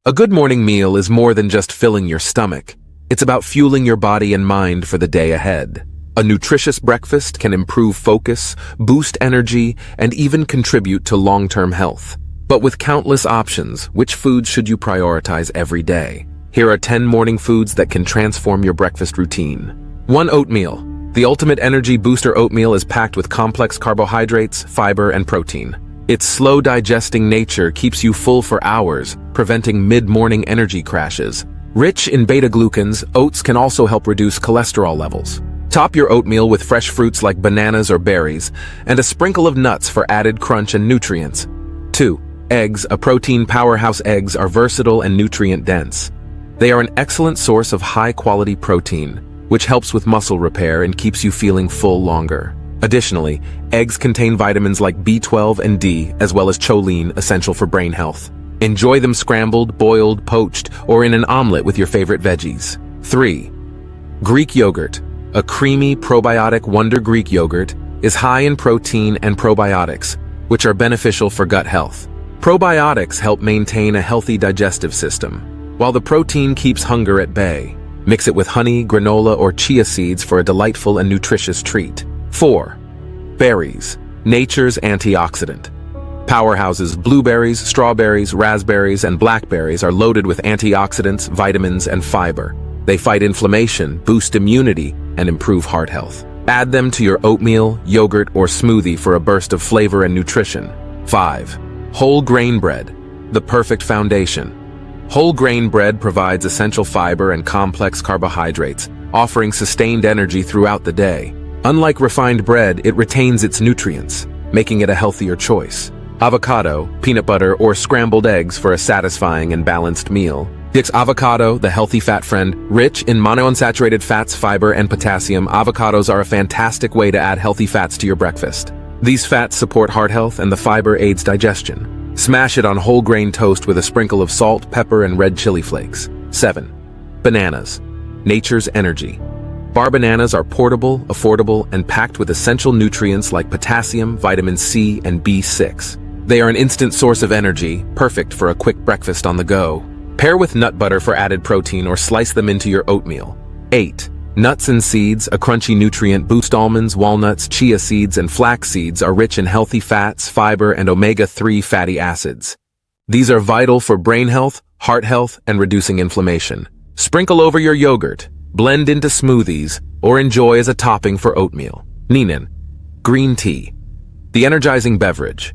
A good morning meal is more than just filling your stomach. It's about fueling your body and mind for the day ahead. A nutritious breakfast can improve focus, boost energy, and even contribute to long-term health. But with countless options, which foods should you prioritize every day? Here are 10 morning foods that can transform your breakfast routine. 1. Oatmeal. The ultimate energy booster oatmeal is packed with complex carbohydrates, fiber, and protein. Its slow digesting nature keeps you full for hours, preventing mid-morning energy crashes. Rich in beta-glucans, oats can also help reduce cholesterol levels. Top your oatmeal with fresh fruits like bananas or berries, and a sprinkle of nuts for added crunch and nutrients. 2. Eggs. A protein powerhouse. Eggs are versatile and nutrient-dense. They are an excellent source of high-quality protein, which helps with muscle repair and keeps you feeling full longer. Additionally, eggs contain vitamins like B12 and D, as well as choline, essential for brain health. Enjoy them scrambled, boiled, poached, or in an omelet with your favorite veggies. 3. Greek yogurt. A creamy, probiotic Wonder Greek yogurt is high in protein and probiotics, which are beneficial for gut health. Probiotics help maintain a healthy digestive system, while the protein keeps hunger at bay. Mix it with honey, granola, or chia seeds for a delightful and nutritious treat. 4. Berries. Nature's antioxidant. Powerhouses. Blueberries, strawberries, raspberries, and blackberries are loaded with antioxidants, vitamins, and fiber. They fight inflammation, boost immunity, and improve heart health. Add them to your oatmeal, yogurt, or smoothie for a burst of flavor and nutrition. 5. Whole grain bread. The perfect foundation. Whole grain bread provides essential fiber and complex carbohydrates, offering sustained energy throughout the day. Unlike refined bread, it retains its nutrients, making it a healthier choice. Avocado, peanut butter, or scrambled eggs for a satisfying and balanced meal. 6. Avocado, the healthy fat friend. Rich in monounsaturated fats, fiber, and potassium, avocados are a fantastic way to add healthy fats to your breakfast. These fats support heart health and the fiber aids digestion. Smash it on whole grain toast with a sprinkle of salt, pepper, and red chili flakes. 7. Bananas. Nature's energy. Bar bananas are portable, affordable, and packed with essential nutrients like potassium, vitamin C, and B6. They are an instant source of energy, perfect for a quick breakfast on the go. Pair with nut butter for added protein or slice them into your oatmeal. 8. Nuts and seeds, a crunchy nutrient boost. Almonds, walnuts, chia seeds, and flax seeds are rich in healthy fats, fiber, and omega-3 fatty acids. These are vital for brain health, heart health, and reducing inflammation. Sprinkle over your yogurt, blend into smoothies, or enjoy as a topping for oatmeal. 9. Green tea. The energizing beverage.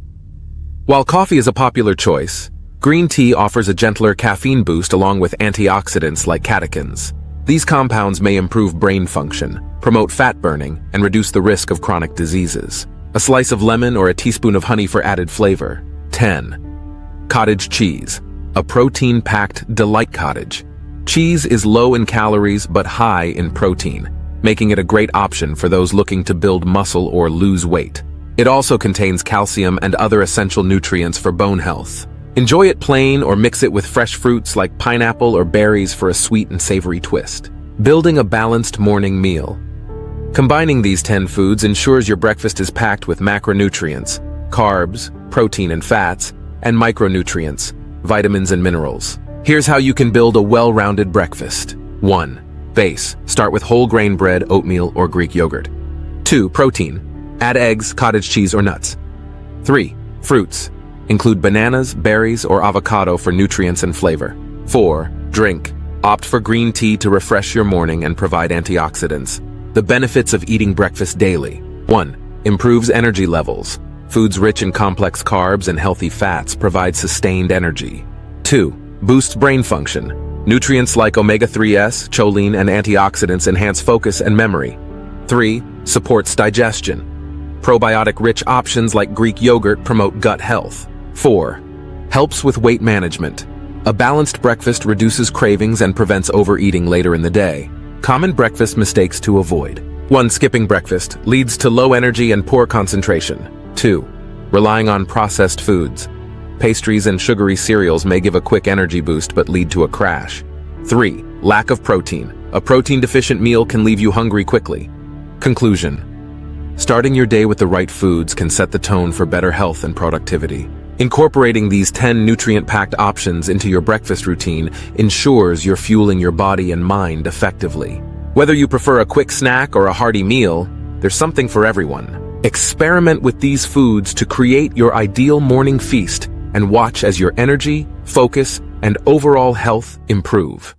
While coffee is a popular choice, green tea offers a gentler caffeine boost along with antioxidants like catechins. These compounds may improve brain function, promote fat burning, and reduce the risk of chronic diseases. A slice of lemon or a teaspoon of honey for added flavor. 10. Cottage cheese. A protein-packed delight. Cottage cheese is low in calories but high in protein, making it a great option for those looking to build muscle or lose weight. It also contains calcium and other essential nutrients for bone health. Enjoy it plain or mix it with fresh fruits like pineapple or berries for a sweet and savory twist. Building a balanced morning meal. Combining these 10 foods ensures your breakfast is packed with macronutrients, carbs, protein and fats, and micronutrients, vitamins and minerals. Here's how you can build a well-rounded breakfast. 1. Base. Start with whole grain bread, oatmeal, or Greek yogurt. 2. Protein. Add eggs, cottage cheese, or nuts. 3. Fruits. Include bananas, berries, or avocado for nutrients and flavor. 4. Drink. Opt for green tea to refresh your morning and provide antioxidants. The benefits of eating breakfast daily. 1. Improves energy levels. Foods rich in complex carbs and healthy fats provide sustained energy. 2. Boosts brain function. Nutrients like omega-3s, choline, and antioxidants enhance focus and memory. 3. Supports digestion. Probiotic-rich options like Greek yogurt promote gut health. 4. Helps with weight management. A balanced breakfast reduces cravings and prevents overeating later in the day. Common breakfast mistakes to avoid. 1. Skipping breakfast leads to low energy and poor concentration. 2. Relying on processed foods. Pastries and sugary cereals may give a quick energy boost but lead to a crash. 3. Lack of protein. A protein-deficient meal can leave you hungry quickly. Conclusion. Starting your day with the right foods can set the tone for better health and productivity. Incorporating these 10 nutrient-packed options into your breakfast routine ensures you're fueling your body and mind effectively. Whether you prefer a quick snack or a hearty meal, there's something for everyone. Experiment with these foods to create your ideal morning feast and watch as your energy, focus, and overall health improve.